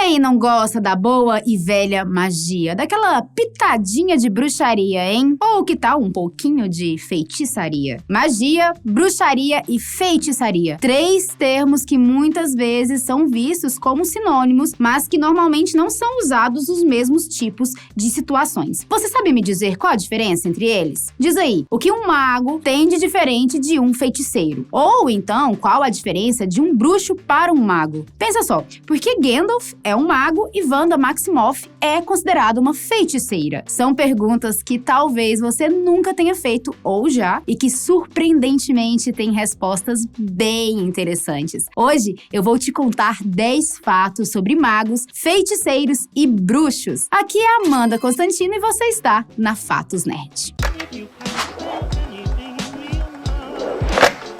Quem não gosta da boa e velha magia? Daquela pitadinha de bruxaria, hein? Ou que tal um pouquinho de feitiçaria? Magia, bruxaria e feitiçaria. 3 termos que muitas vezes são vistos como sinônimos, mas que normalmente não são usados nos mesmos tipos de situações. Você sabe me dizer qual a diferença entre eles? Diz aí, o que um mago tem de diferente de um feiticeiro? Ou então, qual a diferença de um bruxo para um mago? Pensa só, porque Gandalf é um mago e Wanda Maximoff é considerada uma feiticeira. São perguntas que talvez você nunca tenha feito ou já e que surpreendentemente têm respostas bem interessantes. Hoje eu vou te contar 10 fatos sobre magos, feiticeiros e bruxos. Aqui é a Amanda Constantino e você está na Fatos Nerd.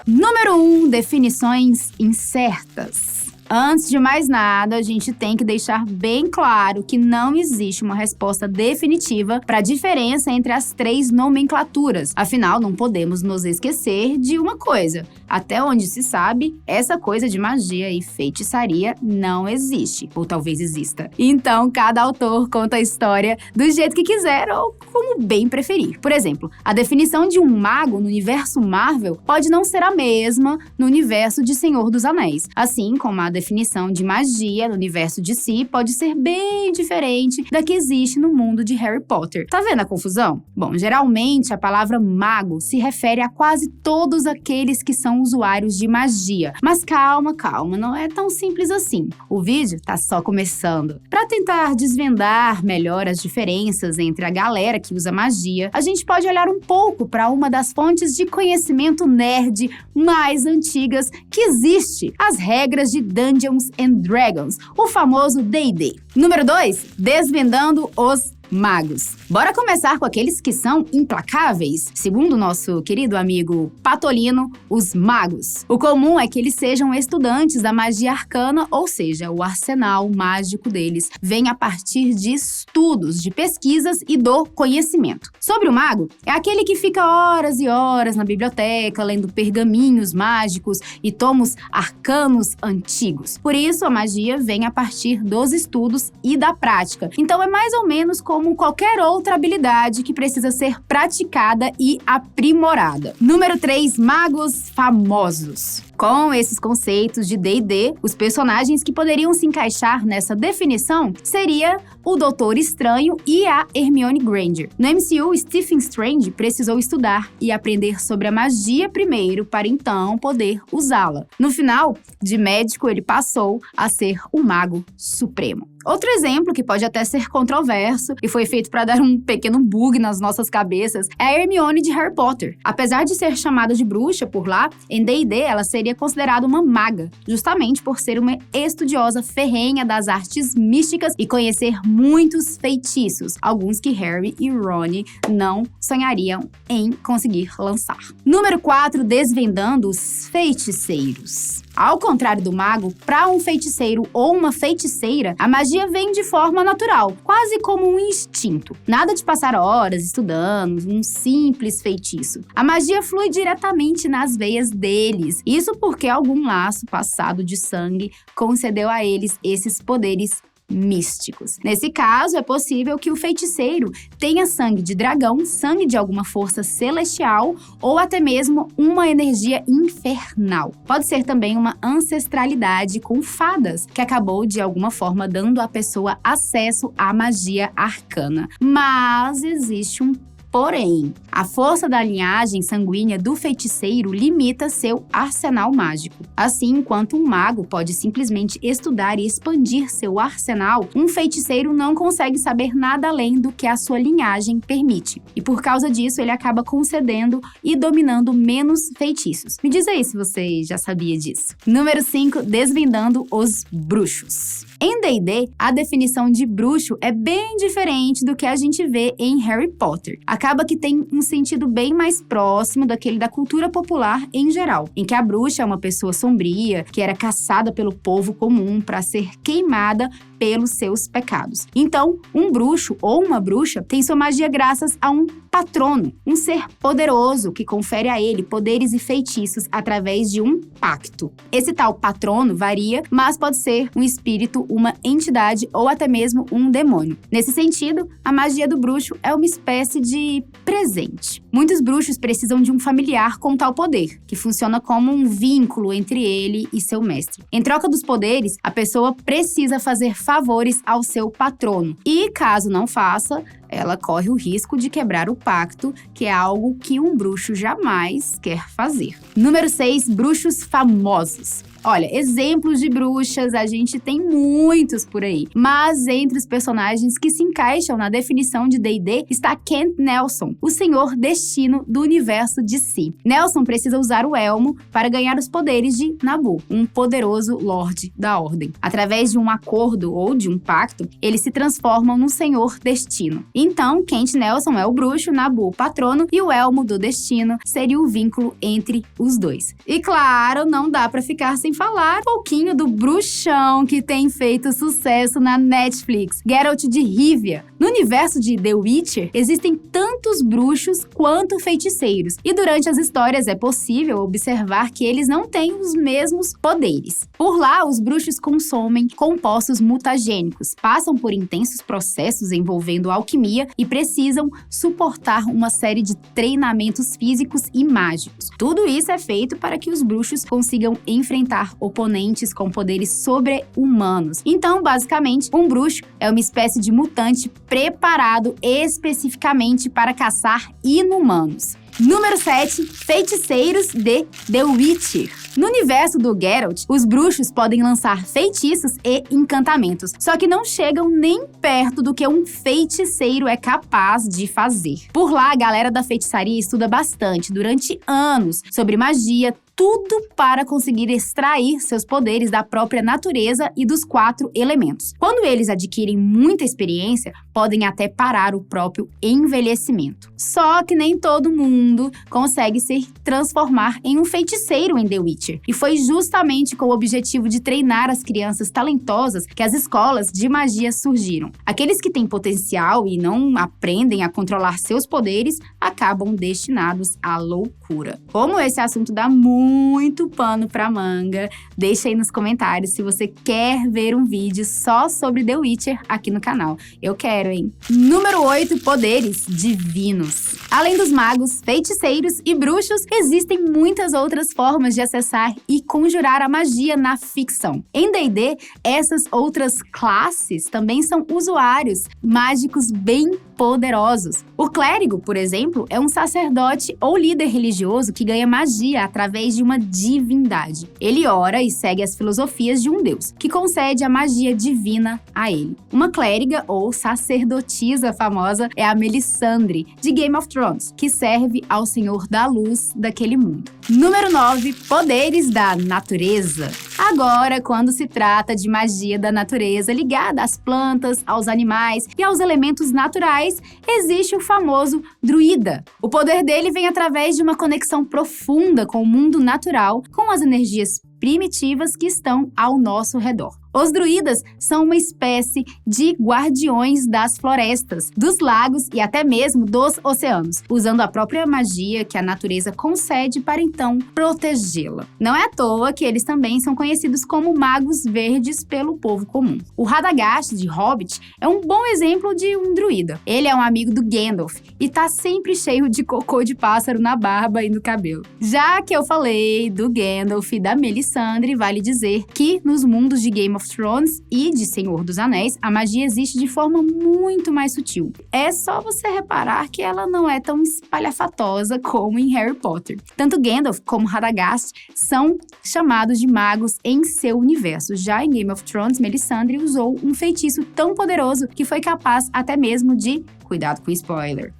Número 1. Definições incertas. Antes de mais nada, a gente tem que deixar bem claro que não existe uma resposta definitiva para a diferença entre as 3 nomenclaturas. Afinal, não podemos nos esquecer de uma coisa. Até onde se sabe, essa coisa de magia e feitiçaria não existe. Ou talvez exista. Então, cada autor conta a história do jeito que quiser ou como bem preferir. Por exemplo, a definição de um mago no universo Marvel pode não ser a mesma no universo de Senhor dos Anéis. Assim como a definição de magia no universo DC pode ser bem diferente da que existe no mundo de Harry Potter. Tá vendo a confusão? Bom, geralmente a palavra mago se refere a quase todos aqueles que são usuários de magia. Mas calma, não é tão simples assim. O vídeo tá só começando. Para tentar desvendar melhor as diferenças entre a galera que usa magia, a gente pode olhar um pouco para uma das fontes de conhecimento nerd mais antigas que existe, as regras de Dungeons and Dragons, o famoso D&D. Número 2, desvendando os magos. Bora começar com aqueles que são implacáveis? Segundo o nosso querido amigo Patolino, os magos. O comum é que eles sejam estudantes da magia arcana, ou seja, o arsenal mágico deles vem a partir de estudos, de pesquisas e do conhecimento. Sobre o mago, é aquele que fica horas e horas na biblioteca lendo pergaminhos mágicos e tomos arcanos antigos. Por isso, a magia vem a partir dos estudos e da prática. Então, é mais ou menos como qualquer outra habilidade que precisa ser praticada e aprimorada. Número 3, magos famosos. Com esses conceitos de D&D, os personagens que poderiam se encaixar nessa definição seria o Doutor Estranho e a Hermione Granger. No MCU, Stephen Strange precisou estudar e aprender sobre a magia primeiro para então poder usá-la. No final, de médico, ele passou a ser o Mago Supremo. Outro exemplo, que pode até ser controverso e foi feito para dar um pequeno bug nas nossas cabeças, é a Hermione de Harry Potter. Apesar de ser chamada de bruxa por lá, em D&D ela seria considerada uma maga, justamente por ser uma estudiosa ferrenha das artes místicas e conhecer muitos feitiços, alguns que Harry e Ron não sonhariam em conseguir lançar. Número 4, desvendando os feiticeiros. Ao contrário do mago, para um feiticeiro ou uma feiticeira, a magia vem de forma natural, quase como um instinto. Nada de passar horas estudando um simples feitiço. A magia flui diretamente nas veias deles. Isso porque algum laço passado de sangue concedeu a eles esses poderes místicos. Nesse caso, é possível que o feiticeiro tenha sangue de dragão, sangue de alguma força celestial ou até mesmo uma energia infernal. Pode ser também uma ancestralidade com fadas, que acabou de alguma forma dando à pessoa acesso à magia arcana. Mas existe um porém, a força da linhagem sanguínea do feiticeiro limita seu arsenal mágico. Assim, enquanto um mago pode simplesmente estudar e expandir seu arsenal, um feiticeiro não consegue saber nada além do que a sua linhagem permite. E por causa disso, ele acaba concedendo e dominando menos feitiços. Me diz aí se você já sabia disso. Número 5, desvendando os bruxos. Em D&D, a definição de bruxo é bem diferente do que a gente vê em Harry Potter. Acaba que tem um sentido bem mais próximo daquele da cultura popular em geral, em que a bruxa é uma pessoa sombria, que era caçada pelo povo comum para ser queimada pelos seus pecados. Então, um bruxo ou uma bruxa tem sua magia graças a um patrono, um ser poderoso que confere a ele poderes e feitiços através de um pacto. Esse tal patrono varia, mas pode ser um espírito uma entidade ou até mesmo um demônio. Nesse sentido, a magia do bruxo é uma espécie de presente. Muitos bruxos precisam de um familiar com tal poder, que funciona como um vínculo entre ele e seu mestre. Em troca dos poderes, a pessoa precisa fazer favores ao seu patrono. E caso não faça, ela corre o risco de quebrar o pacto, que é algo que um bruxo jamais quer fazer. Número 6, bruxos famosos. Olha, exemplos de bruxas a gente tem muitos por aí, mas entre os personagens que se encaixam na definição de D&D está Kent Nelson, o Senhor Destino do universo de si. Nelson precisa usar o elmo para ganhar os poderes de Nabu, um poderoso Lorde da Ordem. Através de um acordo ou de um pacto, eles se transformam no Senhor Destino. Então, Kent Nelson é o bruxo, Nabu o patrono e o elmo do destino seria o vínculo entre os dois. E claro, não dá para ficar sem falar um pouquinho do bruxão que tem feito sucesso na Netflix, Geralt de Rivia. No universo de The Witcher, existem tantos bruxos quanto feiticeiros, e durante as histórias é possível observar que eles não têm os mesmos poderes. Por lá, os bruxos consomem compostos mutagênicos, passam por intensos processos envolvendo alquimia e precisam suportar uma série de treinamentos físicos e mágicos. Tudo isso é feito para que os bruxos consigam enfrentar oponentes com poderes sobre-humanos. Então, basicamente, um bruxo é uma espécie de mutante preparado especificamente para caçar inumanos. Número 7, feiticeiros de The Witcher. No universo do Geralt, os bruxos podem lançar feitiços e encantamentos, só que não chegam nem perto do que um feiticeiro é capaz de fazer. Por lá, a galera da feitiçaria estuda bastante, durante anos, sobre magia, tudo para conseguir extrair seus poderes da própria natureza e dos 4 elementos. Quando eles adquirem muita experiência, podem até parar o próprio envelhecimento. Só que nem todo mundo consegue se transformar em um feiticeiro em The Witcher. E foi justamente com o objetivo de treinar as crianças talentosas que as escolas de magia surgiram. Aqueles que têm potencial e não aprendem a controlar seus poderes acabam destinados à loucura. Como esse assunto dá muito pano pra manga, deixa aí nos comentários se você quer ver um vídeo só sobre The Witcher aqui no canal. Eu quero, hein? Número 8, poderes divinos. Além dos magos, feiticeiros e bruxos, existem muitas outras formas de acessar e conjurar a magia na ficção. Em D&D, essas outras classes também são usuários mágicos bem poderosos. O clérigo, por exemplo, é um sacerdote ou líder religioso que ganha magia através de uma divindade. Ele ora e segue as filosofias de um deus, que concede a magia divina a ele. Uma clériga ou sacerdotisa famosa é a Melisandre, de Game of Thrones, que serve ao Senhor da Luz daquele mundo. Número 9, poderes da natureza. Agora, quando se trata de magia da natureza ligada às plantas, aos animais e aos elementos naturais, existe o famoso druida. O poder dele vem através de uma conexão profunda com o mundo natural, com as energias primitivas que estão ao nosso redor. Os druidas são uma espécie de guardiões das florestas, dos lagos e até mesmo dos oceanos, usando a própria magia que a natureza concede para então protegê-la. Não é à toa que eles também são conhecidos como magos verdes pelo povo comum. O Radagast, de Hobbit, é um bom exemplo de um druida. Ele é um amigo do Gandalf e tá sempre cheio de cocô de pássaro na barba e no cabelo. Já que eu falei do Gandalf e da Melisandre, vale dizer que nos mundos de Game of Thrones e de Senhor dos Anéis, a magia existe de forma muito mais sutil. É só você reparar que ela não é tão espalhafatosa como em Harry Potter. Tanto Gandalf como Radagast são chamados de magos em seu universo. Já em Game of Thrones, Melisandre usou um feitiço tão poderoso que foi capaz até mesmo de, cuidado com spoiler,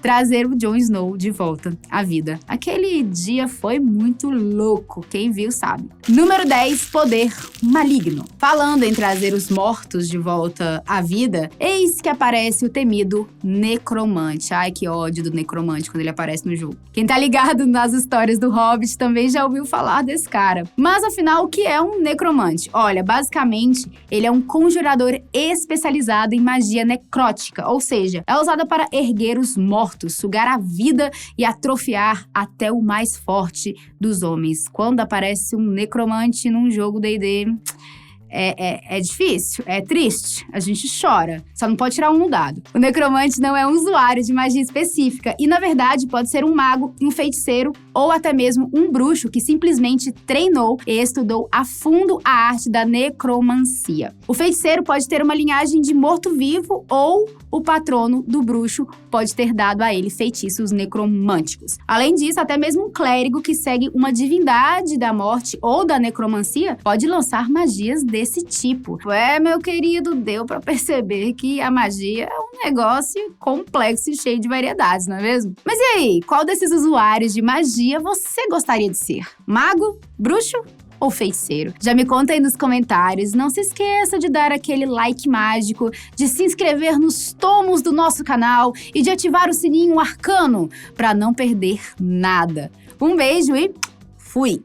trazer o Jon Snow de volta à vida. Aquele dia foi muito louco, quem viu sabe. Número 10, poder maligno. Falando em trazer os mortos de volta à vida, eis que aparece o temido necromante. Ai, que ódio do necromante quando ele aparece no jogo. Quem tá ligado nas histórias do Hobbit também já ouviu falar desse cara. Mas afinal, o que é um necromante? Olha, basicamente, ele é um conjurador especializado em magia necrótica, ou seja, é usada para erguer os mortos, sugar a vida e atrofiar até o mais forte dos homens. Quando aparece um necromante num jogo D&D, É difícil, é triste, a gente chora. Só não pode tirar um no dado. O necromante não é um usuário de magia específica e, na verdade, pode ser um mago, um feiticeiro ou até mesmo um bruxo que simplesmente treinou e estudou a fundo a arte da necromancia. O feiticeiro pode ter uma linhagem de morto-vivo ou o patrono do bruxo pode ter dado a ele feitiços necromânticos. Além disso, até mesmo um clérigo que segue uma divindade da morte ou da necromancia pode lançar magias desse tipo. Meu querido, deu pra perceber que a magia é um negócio complexo e cheio de variedades, não é mesmo? Mas e aí, qual desses usuários de magia você gostaria de ser? Mago? Bruxo? Ou feiticeiro? Já me conta aí nos comentários. Não se esqueça de dar aquele like mágico, de se inscrever nos tomos do nosso canal e de ativar o sininho arcano para não perder nada. Um beijo e fui!